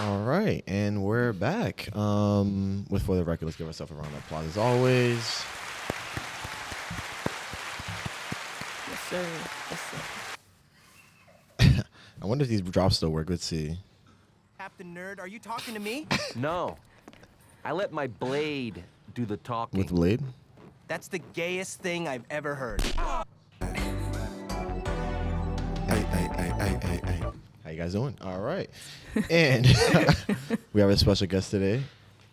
All right, and we're back. With For the Record, let's give ourselves a round of applause as always. Yes, sir. Yes, sir. I wonder if these drops still work. Let's see. Captain Nerd, are you talking to me? No. I let my blade do the talking. With Blade? That's the gayest thing I've ever heard. Hey. How you guys doing? All right. And we have a special guest today,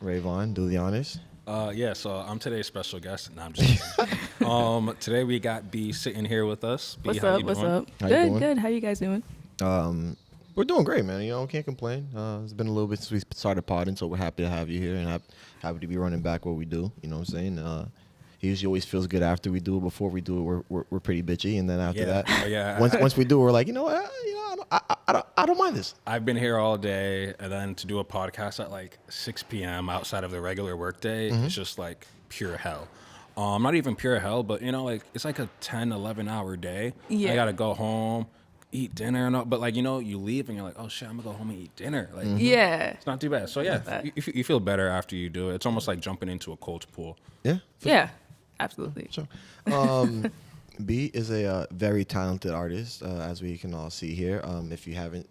Rayvon. Do the honors. So I'm today's special guest. No, I'm just kidding. Today we got B sitting here with us. B, What's how up? you What's doing? up? How you doing? Good. How you guys doing? We're doing great, man. Can't complain. It's been a little bit since we started podding, so we're happy to have you here and happy to be running back what we do. You know what I'm saying? It usually always feels good after we do it. Before we do it, we're pretty bitchy, and then after that, once we do it, we're like, you know what? I don't mind this. I've been here all day, and then to do a podcast at like 6 p.m. outside of the regular workday, it's just like pure hell. Not even pure hell, but it's like a 10, 11 hour day. Yeah. I gotta go home, eat dinner, and all, but like you leave and you're like, oh shit, I'm gonna go home and eat dinner. Like, Yeah. it's not too bad. So yeah, you feel better after you do it. It's almost like jumping into a cold pool. Yeah. Yeah. Absolutely. Sure. B is a very talented artist, as we can all see here. If you haven't,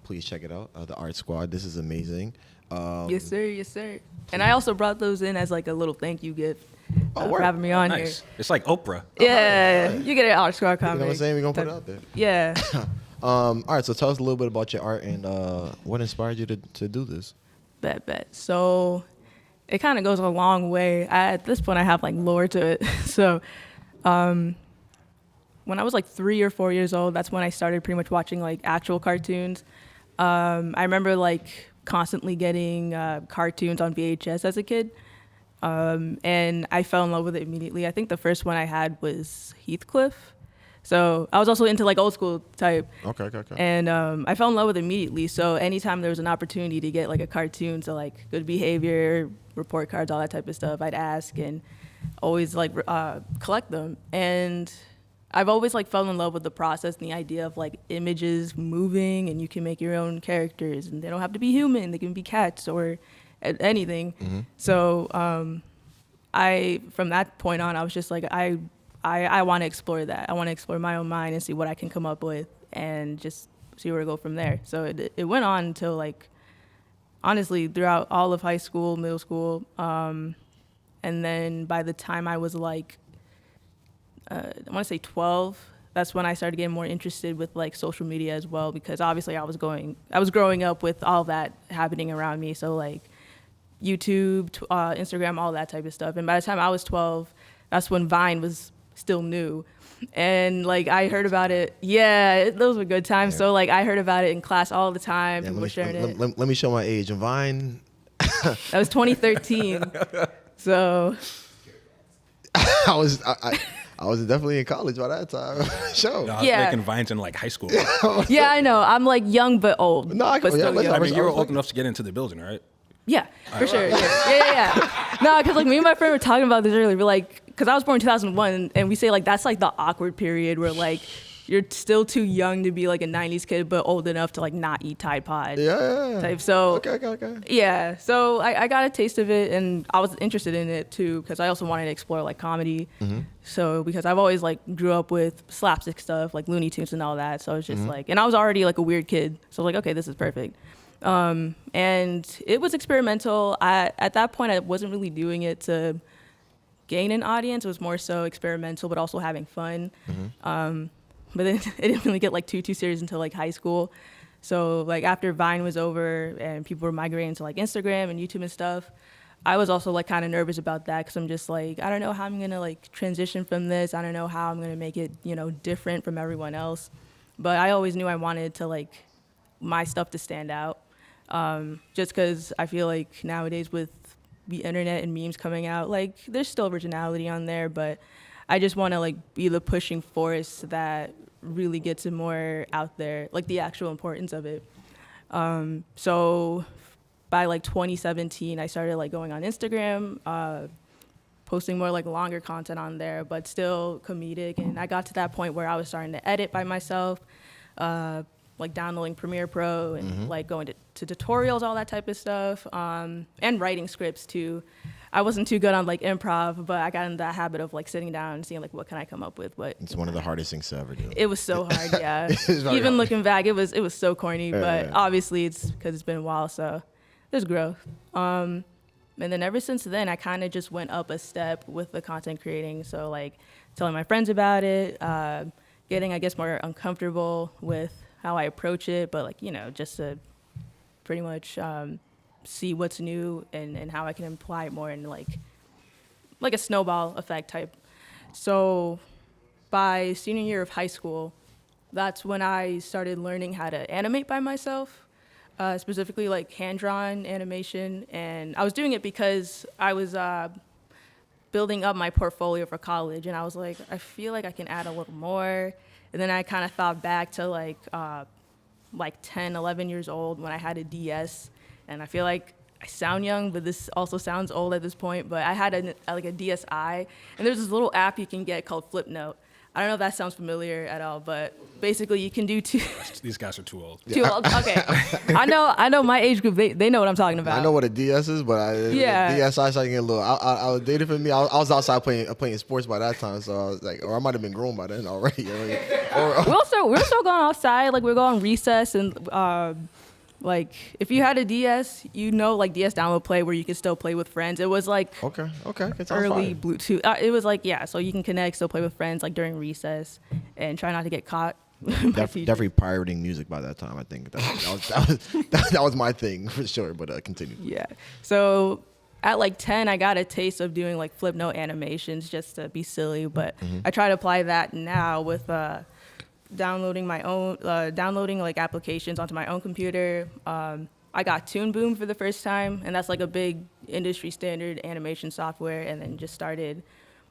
please check it out. The Art Squad. This is amazing. Yes, sir. Yes, sir. And I also brought those in as like a little thank you gift for having me on Nice. here. It's like Oprah. Yeah, you get an Art Squad You comic. know what I'm saying? We're going to put it out there. Yeah. All right, so tell us a little bit about your art and what inspired you to do this. Bet. So it kind of goes a long way. At this point, I have like lore to it. So when I was like 3 or 4 years old, that's when I started pretty much watching like actual cartoons. I remember like constantly getting cartoons on VHS as a kid. And I fell in love with it immediately. I think the first one I had was Heathcliff. So I was also into like old school type. Okay. And I fell in love with it immediately. So anytime there was an opportunity to get like a cartoon, so like good behavior, report cards, all that type of stuff, I'd ask and always like collect them. And I've always like fell in love with the process and the idea of like images moving, and you can make your own characters, and they don't have to be human. They can be cats or anything. Mm-hmm. So I, from that point on, I was just like, I want to explore that. I want to explore my own mind and see what I can come up with and just see where to go from there. So it went on until like, honestly, throughout all of high school, middle school. And then by the time I was like, I want to say 12, that's when I started getting more interested with like social media as well, because obviously I was growing up with all that happening around me. So like YouTube, Instagram, all that type of stuff. And by the time I was 12, that's when Vine was still new. And like I heard about it. Yeah, those were good times. Yeah. So like I heard about it in class all the time. Yeah, people were sharing it. Let me show my age. Vine. That was 2013. So I was definitely in college by that time. Sure. No, I was making Vines in like high school. Yeah, I know. I'm like young but old. No, I mean, you were old enough to get into the building, right? Yeah, for sure. Yeah. No, because like me and my friend were talking about this earlier. We're like, because I was born in 2001, and we say like that's like the awkward period where like you're still too young to be like a 90s kid, but old enough to like not eat Tide Pod. Yeah. Type. So Okay. Yeah, so I got a taste of it, and I was interested in it too because I also wanted to explore like comedy. Mm-hmm. So because I've always like grew up with slapstick stuff like Looney Tunes and all that. So it's just like, and I was already like a weird kid, so I was like, okay, this is perfect. And it was experimental. At that point, I wasn't really doing it to gain an audience. It was more so experimental, but also having fun. Mm-hmm. But then it didn't really get like too serious until like high school. So like after Vine was over and people were migrating to like Instagram and YouTube and stuff, I was also like kind of nervous about that because I'm just like, I don't know how I'm going to like transition from this. I don't know how I'm going to make it, different from everyone else. But I always knew I wanted to like my stuff to stand out. Just because I feel like nowadays with the internet and memes coming out, like there's still originality on there, but I just want to like be the pushing force that really gets it more out there, like the actual importance of it. So by like 2017, I started like going on Instagram, posting more like longer content on there, but still comedic. And I got to that point where I was starting to edit by myself, like downloading Premiere Pro and like going to tutorials, all that type of stuff, and writing scripts too. I wasn't too good on like improv, but I got in that habit of like sitting down and seeing like what can I come up with. But It's one of the hardest things to ever do. it was so hard, yeah. very Even hard. looking back, it was so corny, but Yeah. obviously it's because it's been a while, so there's growth. And then ever since then, I kind of just went up a step with the content creating. So like telling my friends about it, getting I guess more uncomfortable with how I approach it, but like just to pretty much see what's new and how I can apply it more in like a snowball effect type. So by senior year of high school, that's when I started learning how to animate by myself, specifically like hand-drawn animation. And I was doing it because I was building up my portfolio for college, and I was like, I feel like I can add a little more. And then I kind of thought back to like 10, 11 years old when I had a DS, and I feel like I sound young, but this also sounds old at this point. But I had a DSi, and there's this little app you can get called Flipnote. I don't know if that sounds familiar at all, but basically you can do two. These guys are too old. Too old. Okay, I know my age group. They know what I'm talking about. I know what a DS is, but Yeah. DSi started getting a little outdated for me. I was outside playing sports by that time, so I was like, or I might have been grown by then already. we're still going outside. Like we're going recess and like if you had a DS, like DS download play where you can still play with friends. It was like Okay. It sounds early fire. Bluetooth. It was like so you can connect, still play with friends like during recess, and try not to get caught. by teachers. Definitely pirating music by that time. I think that was my thing for sure. But continue. Yeah. So at like 10, I got a taste of doing like Flipnote animations just to be silly, but I try to apply that now with downloading like applications onto my own computer. I got Toon Boom for the first time, and that's like a big industry standard animation software, and then just started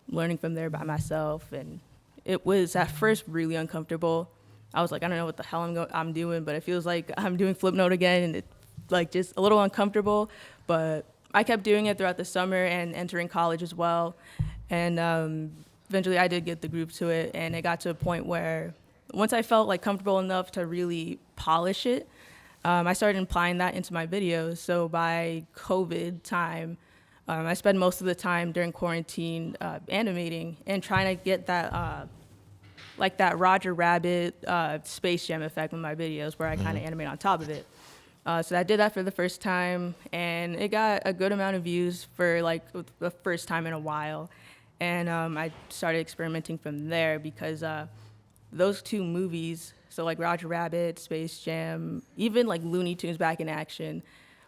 learning from there by myself. And it was at first really uncomfortable. I was like, I don't know what the hell I'm doing, but it feels like I'm doing Flipnote again, and it's like just a little uncomfortable. But I kept doing it throughout the summer and entering college as well. And eventually I did get the group to it, and it got to a point where once I felt like comfortable enough to really polish it, I started applying that into my videos. So by COVID time, I spent most of the time during quarantine animating and trying to get that like that Roger Rabbit Space Jam effect with my videos where I kind of animate on top of it. So I did that for the first time, and it got a good amount of views for like the first time in a while. And I started experimenting from there because those two movies, so like Roger Rabbit, Space Jam, even like Looney Tunes Back in Action,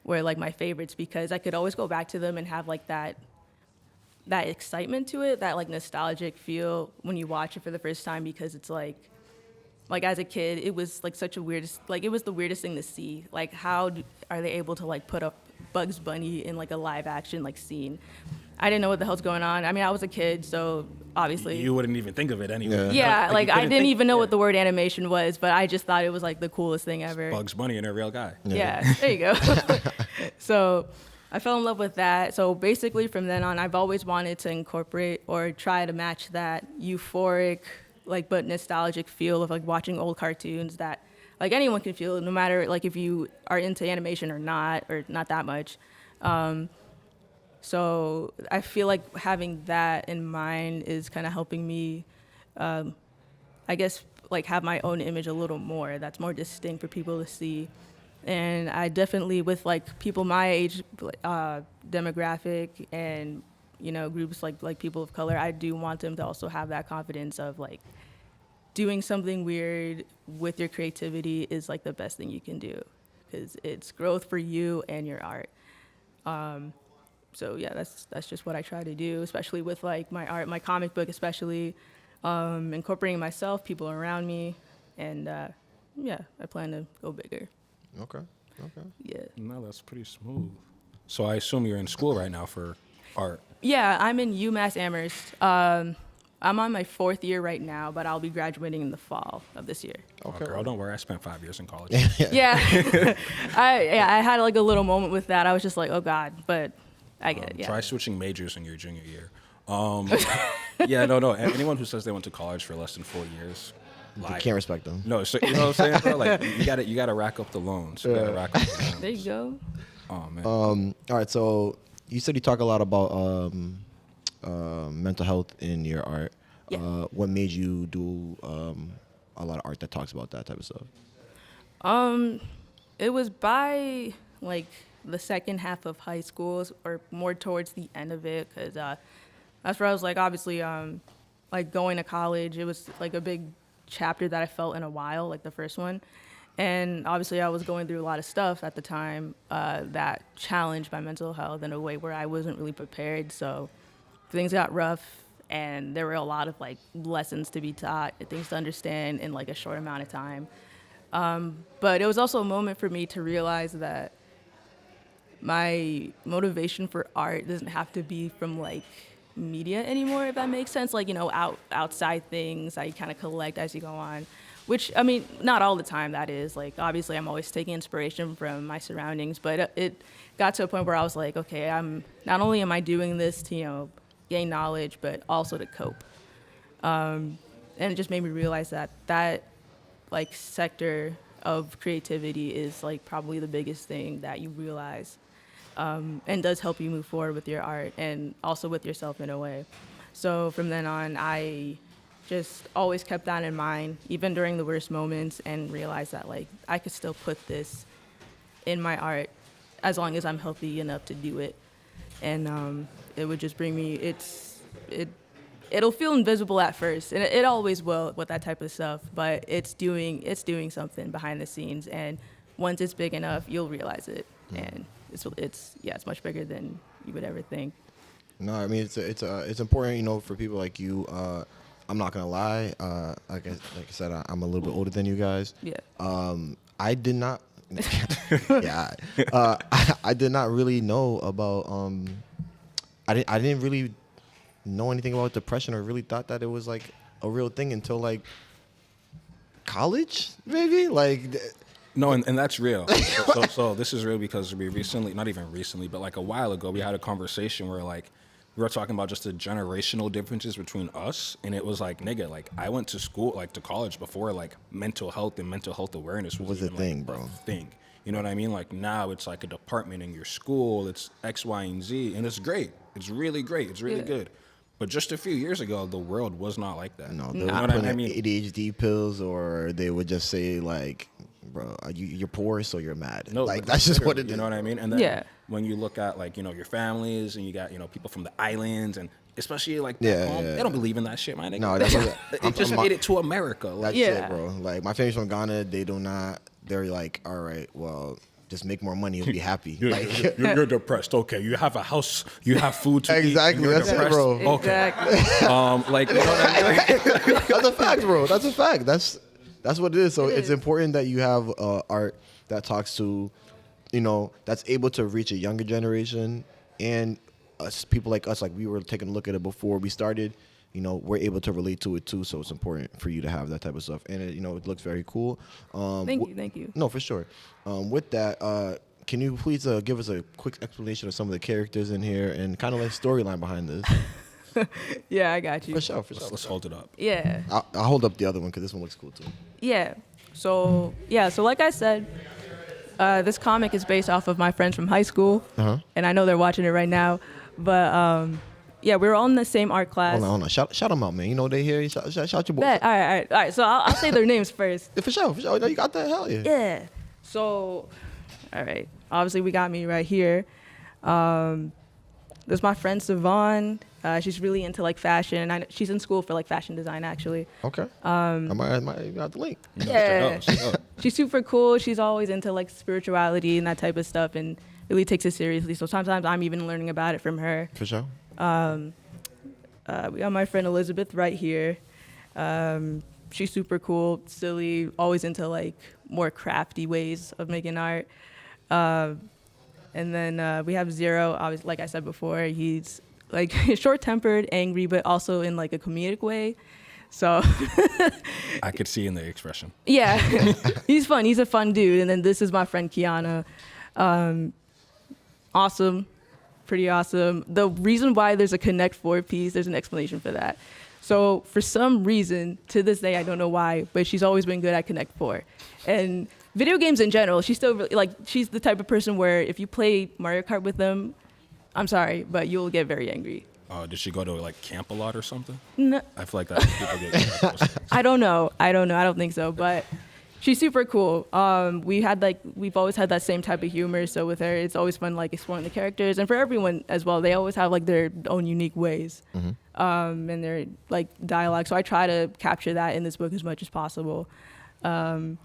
were like my favorites because I could always go back to them and have like that excitement to it, that like nostalgic feel when you watch it for the first time, because it's like as a kid, it was like such a it was the weirdest thing to see. Like how are they able to like put up Bugs Bunny in like a live action like scene? I didn't know what the hell's going on. I mean, I was a kid, so obviously. You wouldn't even think of it anyway. Yeah, like you I couldn't didn't think- even know what the word animation was, but I just thought it was like the coolest thing ever. Bugs Bunny and a real guy. Yeah, there you go. So I fell in love with that. So basically from then on, I've always wanted to incorporate or try to match that euphoric, like but nostalgic feel of like watching old cartoons that like anyone can feel, no matter like if you are into animation or not that much. So I feel like having that in mind is kind of helping me, I guess, like have my own image a little more. That's more distinct for people to see. And I definitely, with like people my age demographic and, groups like people of color, I do want them to also have that confidence of like doing something weird with your creativity is like the best thing you can do, because it's growth for you and your art. So yeah, that's just what I try to do, especially with like my art, my comic book, especially incorporating myself, people around me, and yeah, I plan to go bigger. Okay. Yeah. No, that's pretty smooth. So I assume you're in school right now for art. Yeah, I'm in UMass Amherst. I'm on my 4th year right now, but I'll be graduating in the fall of this year. Okay. Oh, girl, don't worry. I spent 5 years in college. Yeah. I had like a little moment with that. I was just like, oh God, but I get it. Yeah. Try switching majors in your junior year. Yeah, no. Anyone who says they went to college for less than 4 years, Liar. Can't respect them. No, so, you know what I'm saying, bro? Like you gotta rack up the loans. You gotta rack up the loans. There you go. Oh man. All right, so you said you talk a lot about mental health in your art. Yeah. What made you do a lot of art that talks about that type of stuff? It was by like the second half of high school, or more towards the end of it, because that's where I was like, obviously, like going to college. It was like a big chapter that I felt in a while, like the first one, and obviously I was going through a lot of stuff at the time that challenged my mental health in a way where I wasn't really prepared. So things got rough, and there were a lot of like lessons to be taught, and things to understand in like a short amount of time. But it was also a moment for me to realize that my motivation for art doesn't have to be from like media anymore, if that makes sense. Like, you know, outside things I kind of collect as you go on, which, I mean, not all the time, that is. Like, obviously I'm always taking inspiration from my surroundings, but it got to a point where I was like, okay, not only am I doing this to, you know, gain knowledge, but also to cope. And it just made me realize that like sector of creativity is like probably the biggest thing that you realize, and does help you move forward with your art and also with yourself in a way. So from then on, I just always kept that in mind, even during the worst moments, and realized that like I could still put this in my art as long as I'm healthy enough to do it. And it would just bring me, it'll feel invisible at first, and it always will with that type of stuff, but it's doing something behind the scenes, and once it's big enough, you'll realize it. And it's much bigger than you would ever think. No, I mean it's important, you know, for people like you. I'm not gonna lie. Like I said, I'm a little bit older than you guys. Yeah. I did not. Yeah. I did not really know about. I didn't really know anything about depression, or really thought that it was like a real thing until like college, maybe. Like. No, and that's real. So this is real because we recently, not even recently, but like a while ago, we had a conversation where like we were talking about just the generational differences between us, and it was like, nigga, like I went to school, like to college before like mental health and mental health awareness was a even, thing, like, bro. a thing. You know what I mean? Like now it's like a department in your school. It's X, Y, and Z, and it's great. It's really great. It's really good. But just a few years ago, the world was not like that. No, they you were know what putting I mean? ADHD pills, or they would just say like, "Bro, you're poor, so you're mad." No, like that's just what it is. You know what I mean? And then Yeah. when you look at like, you know, your families, and you got, you know, people from the islands, and especially like back Yeah, home, yeah. they don't believe in that shit, my nigga. No, that's it just made it to America. Like, That's Yeah. it, bro. Like my family's from Ghana. They do not. They're like, all right, well, just make more money. You'll be happy. Like, you're depressed. Okay, you have a house, you have food to Exactly, eat. and you're that's it, depressed. bro. Okay. Exactly. Like, you know what I mean? that's a fact, bro. That's a fact. That's what it is. So It it's is. important that you have art that talks to, you know, that's able to reach a younger generation, and us people like us. Like we were taking a look at it before we started. You know, we're able to relate to it too. So it's important for you to have that type of stuff, and you know, it looks very cool. Thank you. No, for sure. With that, can you please give us a quick explanation of some of the characters in here and kind of like storyline behind this? Yeah, I got you. For sure. Let's hold it up. Yeah. I'll hold up the other one because this one looks cool too. Yeah. So like I said, this comic is based off of my friends from high school, and I know they're watching it right now. But yeah, we were all in the same art class. Hold on. Shout them out, man. You know they here. Shout your boys. Bet. All right. So I'll say their names first. Yeah, for sure. No, you got that. Hell yeah. Yeah. So, all right. Obviously, we got me right here. There's my friend Savon. She's really into like fashion. She's in school for like fashion design, actually. Okay. I might got the link. Yeah. Straight up. She's super cool. She's always into like spirituality and that type of stuff, and really takes it seriously. So sometimes I'm even learning about it from her. For sure. We got my friend Elizabeth right here. She's super cool, silly, always into like more crafty ways of making art. And then we have Zero. Obviously, like I said before, he's like short-tempered, angry, but also in like a comedic way. So I could see in the expression. yeah, he's fun. He's a fun dude. And then this is my friend Kiana. Awesome. Pretty awesome. The reason why there's a Connect 4 piece, there's an explanation for that. So for some reason, to this day, I don't know why, but she's always been good at Connect Four, and video games in general. She's still really, like, she's the type of person where if you play Mario Kart with them, I'm sorry, but you'll get very angry. Did she go to like camp a lot or something? No, I feel like that people get. I don't know. I don't think so, but she's super cool. We've always had that same type of humor. So with her, it's always fun like exploring the characters, and for everyone as well, they always have like their own unique ways, and their like dialogue. So I try to capture that in this book as much as possible. And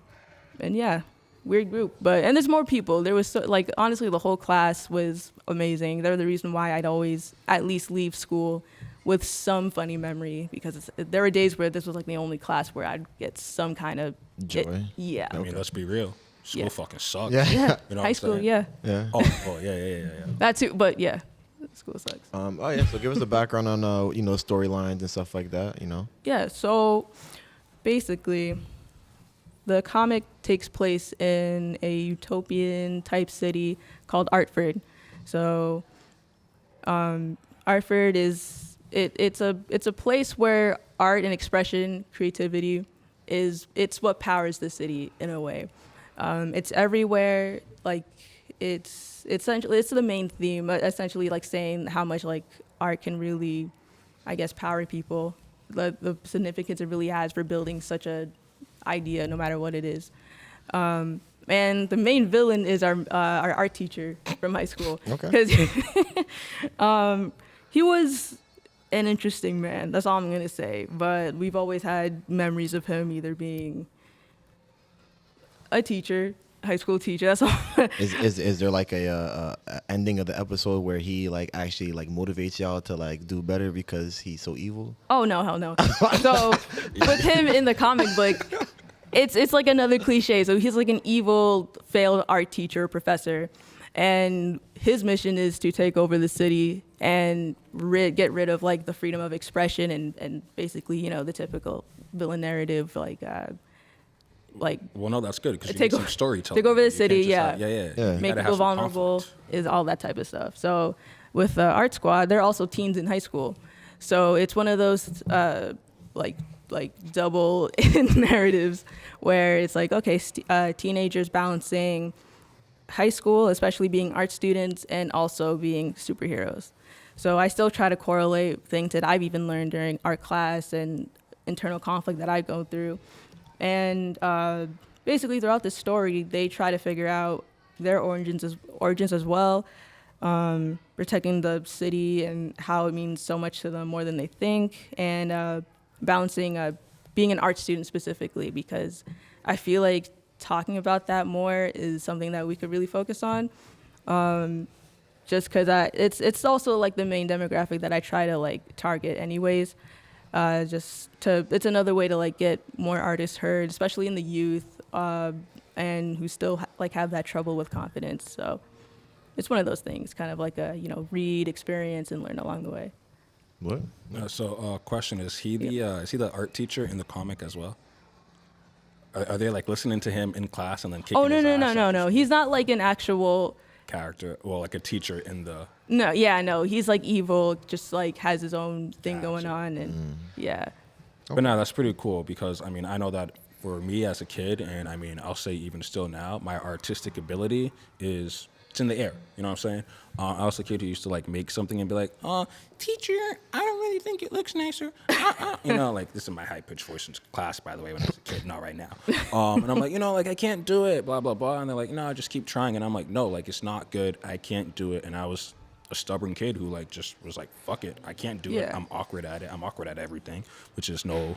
yeah, weird group, and there's more people. There was like honestly, the whole class was amazing. They're the reason why I'd always at least leave school with some funny memory, because there were days where this was like the only class where I'd get some kind of Joy. yeah. I mean, let's be real. School Yeah. fucking sucks. Yeah. Yeah, You know what high I'm school, saying? yeah. Yeah. Oh, yeah. That too, but yeah, school sucks. Oh yeah. So give us a background on storylines and stuff like that. Yeah, so basically, the comic takes place in a utopian type city called Artford. So, Artford is it's a place where art and expression, creativity, it's what powers the city in a way. It's everywhere. Like it's essentially it's the main theme. Essentially, like saying how much like art can really, I guess, power people. The significance it really has for building such a idea, no matter what it is. And the main villain is our art teacher from high school. Okay. Because he was an interesting man. That's all I'm gonna say. But we've always had memories of him either being a teacher, high school teacher. That's all. Is there like a ending of the episode where he like actually like motivates y'all to like do better because he's so evil? Oh no, hell no. So with him in the comic book, it's like another cliche. So he's like an evil failed art teacher, professor, and his mission is to take over the city and get rid of like the freedom of expression and basically the typical villain narrative like. Well, no, that's good because you Take need some over- storytelling. take over the You can't city, just yeah. have- yeah. Yeah. You Make gotta have people some vulnerable, conflict. is all that type of stuff. So with the art squad, they're also teens in high school. So it's one of those like double narratives where it's like, okay, teenagers balancing high school, especially being art students, and also being superheroes. So I still try to correlate things that I've even learned during art class and internal conflict that I go through. And basically throughout the story, they try to figure out their origins as well, protecting the city and how it means so much to them more than they think, and balancing being an art student specifically, because I feel like talking about that more is something that we could really focus on. Just because it's also like the main demographic that I try to like target anyways. It's another way to like get more artists heard, especially in the youth, and who still have that trouble with confidence. So it's one of those things, kind of like a read, experience, and learn along the way. What? Question: is he the art teacher in the comic as well? Are they like listening to him in class and then kicking Oh no his no ass no at no this no! He's not like an actual. character, well, like a teacher in the. No, yeah, no, he's like evil, just like has his own thing going Gotcha. on, and yeah. But no, that's pretty cool because I mean I know that for me as a kid, and I mean I'll say even still now, my artistic ability it's in the air. You know what I'm saying? I was a kid who used to like make something and be like, teacher, I don't really think it looks nicer. Like this is my high pitched voice in class, by the way, when I was a kid, not right now. And I'm like, like I can't do it, blah blah blah. And they're like, no, just keep trying. And I'm like, no, like it's not good. I can't do it. And I was a stubborn kid who like just was like, fuck it, I can't do it. Yeah. I'm awkward at it. I'm awkward at everything, which is no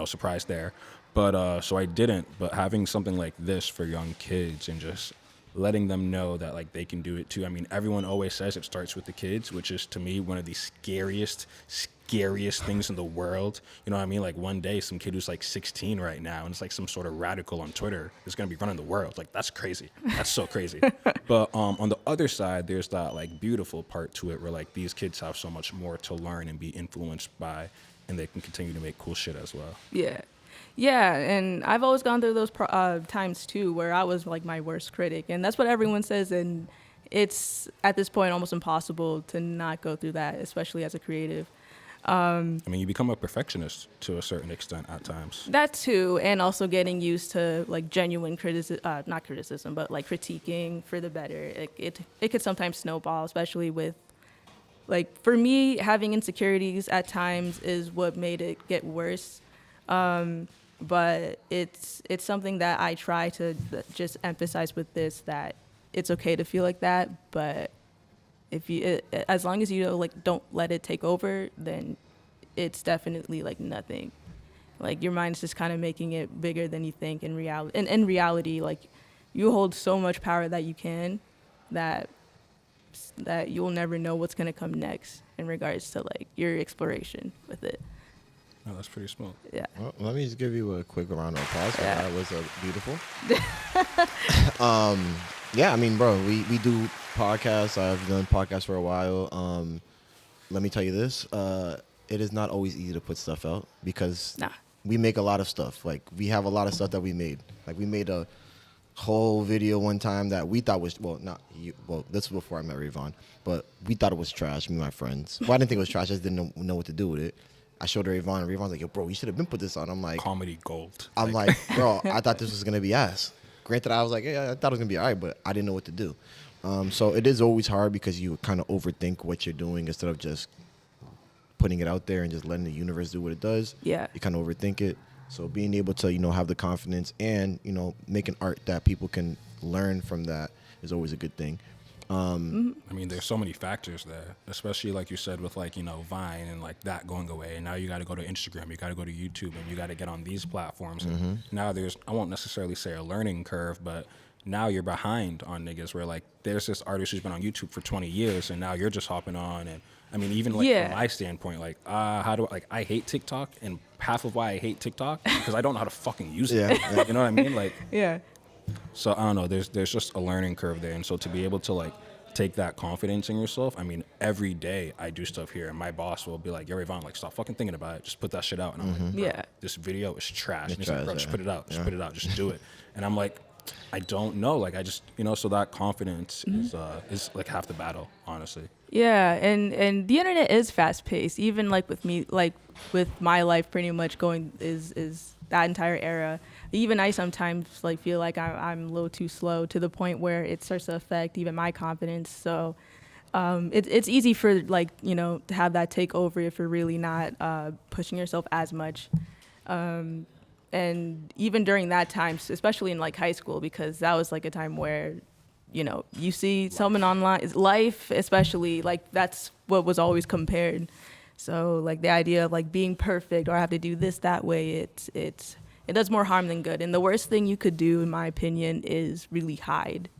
surprise there. But so I didn't. But having something like this for young kids and just letting them know that like they can do it too. I mean, everyone always says it starts with the kids, which is to me one of the scariest things in the world. You know what I mean? Like one day some kid who's like 16 right now and it's like some sort of radical on Twitter is gonna be running the world. Like that's crazy. That's so crazy. But on the other side, there's that like beautiful part to it where like these kids have so much more to learn and be influenced by, and they can continue to make cool shit as well. Yeah, and I've always gone through those times too, where I was like my worst critic, and that's what everyone says, and it's at this point almost impossible to not go through that, especially as a creative. I mean, you become a perfectionist to a certain extent at times. That too, and also getting used to like genuine not criticism, but like critiquing for the better. It could sometimes snowball, especially with like for me having insecurities at times is what made it get worse. But it's something that I try to just emphasize with this, that it's okay to feel like that, but if you as long as you like don't let it take over, then it's definitely like nothing. Like your mind's just kind of making it bigger than you think in reality. And in reality, like you hold so much power that you can, that you'll never know what's gonna come next in regards to like your exploration with it. No, that's pretty smooth. Yeah. Well, let me just give you a quick round of applause. Yeah. That was beautiful. Yeah, I mean, bro, we do podcasts. I've done podcasts for a while. Let me tell you this. It is not always easy to put stuff out because we make a lot of stuff. Like, we have a lot of stuff that we made. Like, we made a whole video one time that we thought was, this was before I met Rayvon, but we thought it was trash, me and my friends. Well, I didn't think it was trash. I just didn't know what to do with it. I showed Rayvon, and Rayvon's like, yo, bro, you should have been put this on. I'm like, Comedy gold. I'm like, bro, I thought this was going to be ass. Granted, I was like, yeah, I thought it was going to be all right, but I didn't know what to do. So it is always hard because you kind of overthink what you're doing instead of just putting it out there and just letting the universe do what it does. Yeah. You kind of overthink it. So being able to, have the confidence and, making art that people can learn from that is always a good thing. I mean, there's so many factors there, especially like you said with like, Vine and like that going away. And now you got to go to Instagram, you got to go to YouTube, and you got to get on these platforms. And now there's, I won't necessarily say a learning curve, but now you're behind on niggas where like there's this artist who's been on YouTube for 20 years and now you're just hopping on. And I mean, even like from my standpoint, like, I hate TikTok, and half of why I hate TikTok because I don't know how to fucking use it. Yeah. You know what I mean? Like, Yeah. so I don't know. There's just a learning curve there, and so to be able to like take that confidence in yourself. I mean, every day I do stuff here, and my boss will be like, "Yo, Rayvon, like, stop fucking thinking about it. Just put that shit out." And I'm like, bro, this video is trash. And he's like, bro, just put it out. Just put it out. Just do it. And I'm like, I don't know. Like, I just, so that confidence is like half the battle, honestly. Yeah, and the internet is fast paced. Even like with me, like with my life, pretty much going is that entire era. Even I sometimes like feel like I'm a little too slow to the point where it starts to affect even my confidence. So it's easy for like to have that take over if you're really not pushing yourself as much. And even during that time, especially in like high school, because that was like a time where you see someone online, life especially, like that's what was always compared. So like the idea of like being perfect or I have to do this that way, it does more harm than good. And the worst thing you could do, in my opinion, is really hide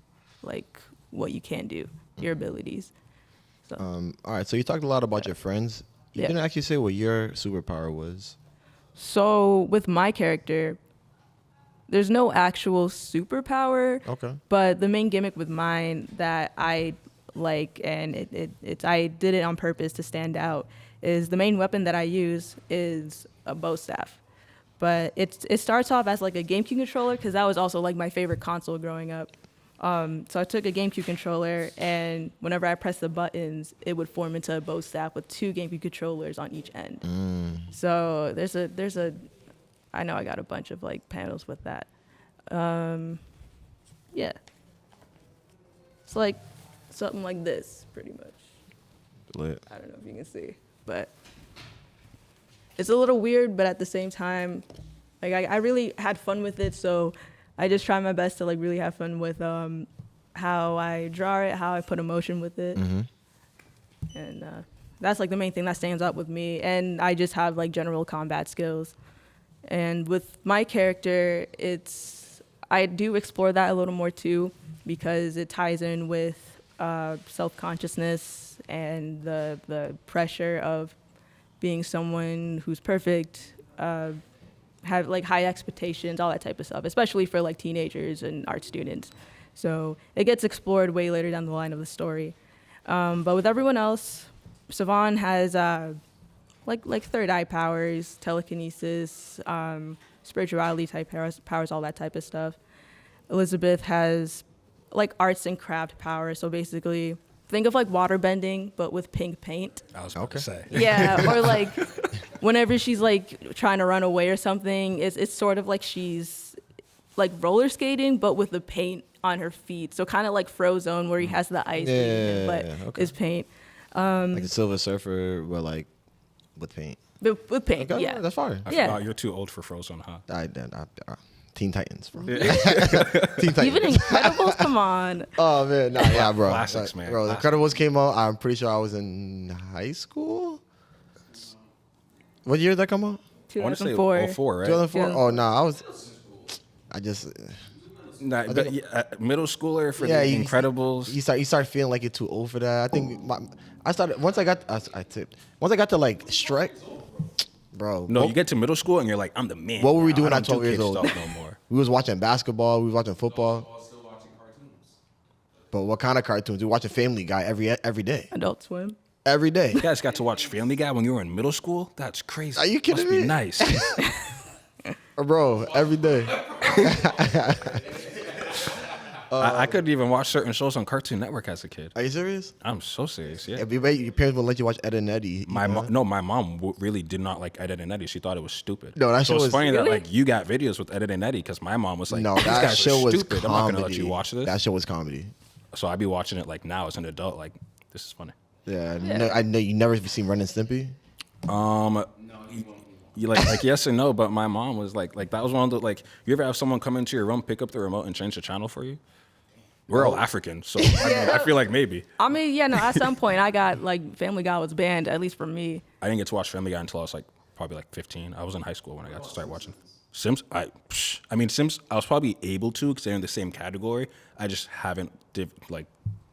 like what you can do, your abilities. So all right, so you talked a lot about your friends. You didn't actually say what your superpower was. So with my character, there's no actual superpower. Okay. But the main gimmick with mine that I like, and it's I did it on purpose to stand out, is the main weapon that I use is a bow staff. But it starts off as like a GameCube controller because that was also like my favorite console growing up. So I took a GameCube controller, and whenever I pressed the buttons, it would form into a bow staff with 2 GameCube controllers on each end. So there's a I know I got a bunch of like panels with that. Yeah. It's like something like this, pretty much. Lit. I don't know if you can see, but it's a little weird, but at the same time, like I really had fun with it. So I just try my best to like really have fun with how I draw it, how I put emotion with it. And that's like the main thing that stands out with me. And I just have like general combat skills. And with my character, I do explore that a little more too, because it ties in with self-consciousness and the pressure of being someone who's perfect, have like high expectations, all that type of stuff, especially for like teenagers and art students. So it gets explored way later down the line of the story. But with everyone else, Savon has like third eye powers, telekinesis, spirituality type powers, all that type of stuff. Elizabeth has like arts and craft powers. So basically think of like water bending, but with pink paint. I was about to say. Yeah, or like whenever she's like trying to run away or something, it's sort of like she's like roller skating, but with the paint on her feet. So kind of like Frozone, where he has the ice, but okay. it's paint. Like the Silver Surfer, but like with paint. But with paint, Okay, yeah. that's fire. I Yeah. forgot you're too old for Frozone, huh? Teen Titans, bro. Teen Titans. Even Incredibles, come on. Oh man, nah, yeah, bro. Classics, man. Bro, the Incredibles came out. I'm pretty sure I was in high school. What year did that come out? I want to say 2004. 04, right? 2004. Yeah. Oh no, I just. Nah, but middle schooler for Yeah, the you- Incredibles. You start feeling like you're too old for that. I think I started once I got to like Shrek, bro. No, you get to middle school and you're like, I'm the man. What were we now. doing I at don't 12 do years kid old? stuff no more. We was watching basketball. We was watching football. I was still watching cartoons. But what kind of cartoons? We watching Family Guy every day. Adult Swim. Every day. You guys got to watch Family Guy when you were in middle school? That's crazy. Are you kidding Must me? be nice. Bro, every day. I couldn't even watch certain shows on Cartoon Network as a kid. Are you serious? I'm so serious, yeah. If your parents would let you watch Ed and Eddie. My you know? my mom really did not like Ed, Ed and Eddie. She thought it was stupid. No, that so show it's was- funny that Really? like you got videos with Ed, Ed and Eddie because my mom was like, No, these that guys show are was stupid. comedy. I'm not gonna let you watch this. That show was comedy. So I'd be watching it like now as an adult, like this is funny. Yeah, No, I know you never seen Ren and Stimpy. You like yes and no, but my mom was like that was one of the like you ever have someone come into your room, pick up the remote, and change the channel for you? We're all African, so I feel like maybe. I mean, yeah, no, at some point I got like Family Guy was banned, at least for me. I didn't get to watch Family Guy until I was like probably like 15. I was in high school when I got to start watching Sims. I mean Sims. I was probably able to because they're in the same category. I just haven't like.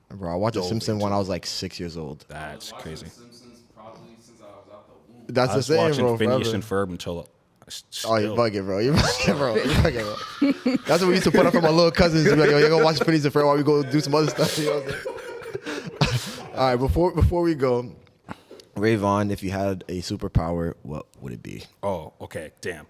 Bro, I watched The Dove Simpsons into when I was like 6 years old. That's Watched crazy. The Simpsons probably since I was out the womb. That's I the was same, watching bro. Phineas Forever. and Ferb until. Oh, you're bugging, bro. You're bugging, bro. You're bugging, bro. That's what we used to put up for my little cousins. Be like, yo, you're gonna watch Phineas and Ferb while we go do some other stuff. You know what I'm saying? All right, before we go, Rayvon, if you had a superpower, what would it be? Oh, okay. Damn.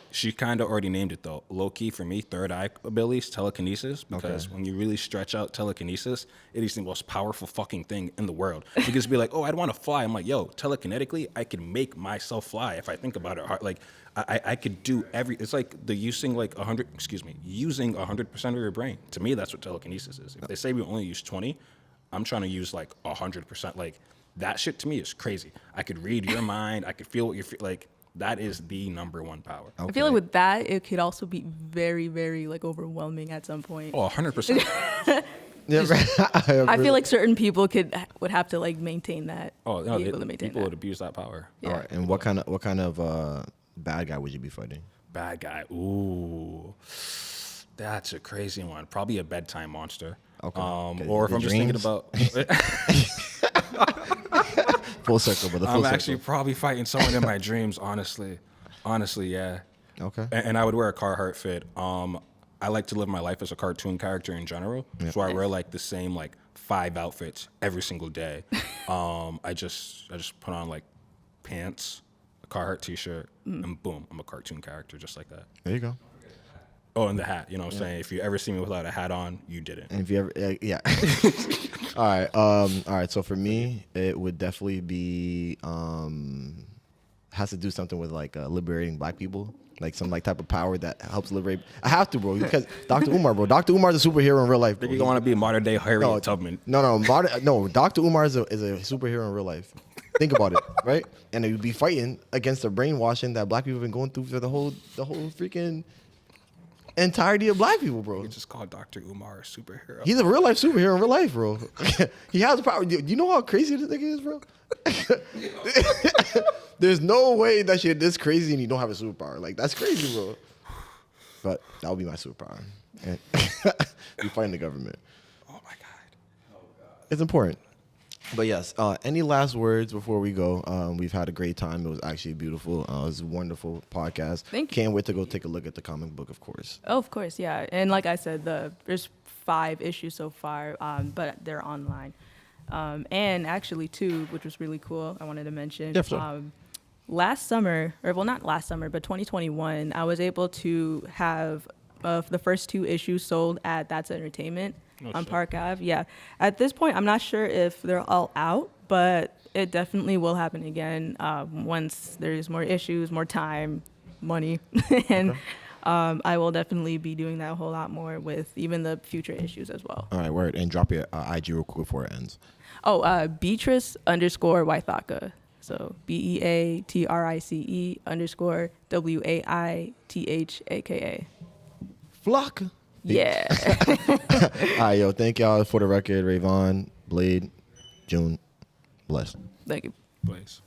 She kind of already named it though. Low key for me, third eye abilities, telekinesis. Because when you really stretch out telekinesis, it is the most powerful fucking thing in the world. You can just be like, oh, I'd want to fly. I'm like, yo, telekinetically, I can make myself fly if I think about it hard. Like, I could do it's like the using 100% of your brain. To me, that's what telekinesis is. If they say we only use 20, I'm trying to use like 100%. Like, that shit to me is crazy. I could read your mind. I could feel what you're like. That is the number one power. I feel like with that, it could also be very, very like overwhelming at some point. Oh, 100%. Yeah, I feel like certain people would have to like maintain that. Oh, no, be able to maintain people that. would abuse that power. Yeah. All right, and what kind of bad guy would you be fighting? Bad guy. Ooh. That's a crazy one. Probably a bedtime monster. Okay. Or if Your I'm just thinking dreams? about Full circle, brother. Full I'm circle. actually probably fighting someone in my dreams, honestly. Honestly, yeah. Okay. And I would wear a Carhartt fit. I like to live my life as a cartoon character in general. So I wear like the same like 5 outfits every single day. I just put on like pants, a Carhartt t-shirt, and boom, I'm a cartoon character just like that. There you go. Oh, and the hat. You know what I'm saying? If you ever see me without a hat on, you didn't. And if you ever, yeah. All right. So for me, it would definitely be has to do something with like liberating black people, like some like type of power that helps liberate. I have to, bro, because Dr. Umar, bro. Dr. Umar's a superhero in real life. Bro. You want to be modern day Harriet No, Tubman. No. Dr. Umar is a superhero in real life. Think about it, right? And he would be fighting against the brainwashing that black people have been going through for the whole freaking entirety of black people, bro. You just call Dr. Umar a superhero. He's a real life superhero in real life, bro. He has the power. Do you know how crazy this nigga is, bro? There's no way that shit this crazy and you don't have a superpower. Like, that's crazy, bro. But that would be my superpower. And you fighting the government. Oh my God. It's important. But yes, any last words before we go? We've had a great time. It was actually beautiful. It was a wonderful podcast. Thank you. Can't wait to go take a look at the comic book, of course. Oh, of course, yeah. And like I said, there's 5 issues so far, but they're online. And actually, too, which was really cool, I wanted to mention. Yeah, for sure. Last summer, not last summer, but 2021, I was able to have the first 2 issues sold at That's Entertainment. on shit. Park Ave. Yeah. At this point, I'm not sure if they're all out, but it definitely will happen again once there's more issues, more time, money, and I will definitely be doing that a whole lot more with even the future issues as well. All right, word. And drop your IG real quick before it ends. Oh, Beatrice _. Waithaka. So BEATRICE _ WAITHAKA. Flock. Yeah. All right, yo. Thank y'all for the record. Rayvon, Blade, June. Bless. Thank you. Please.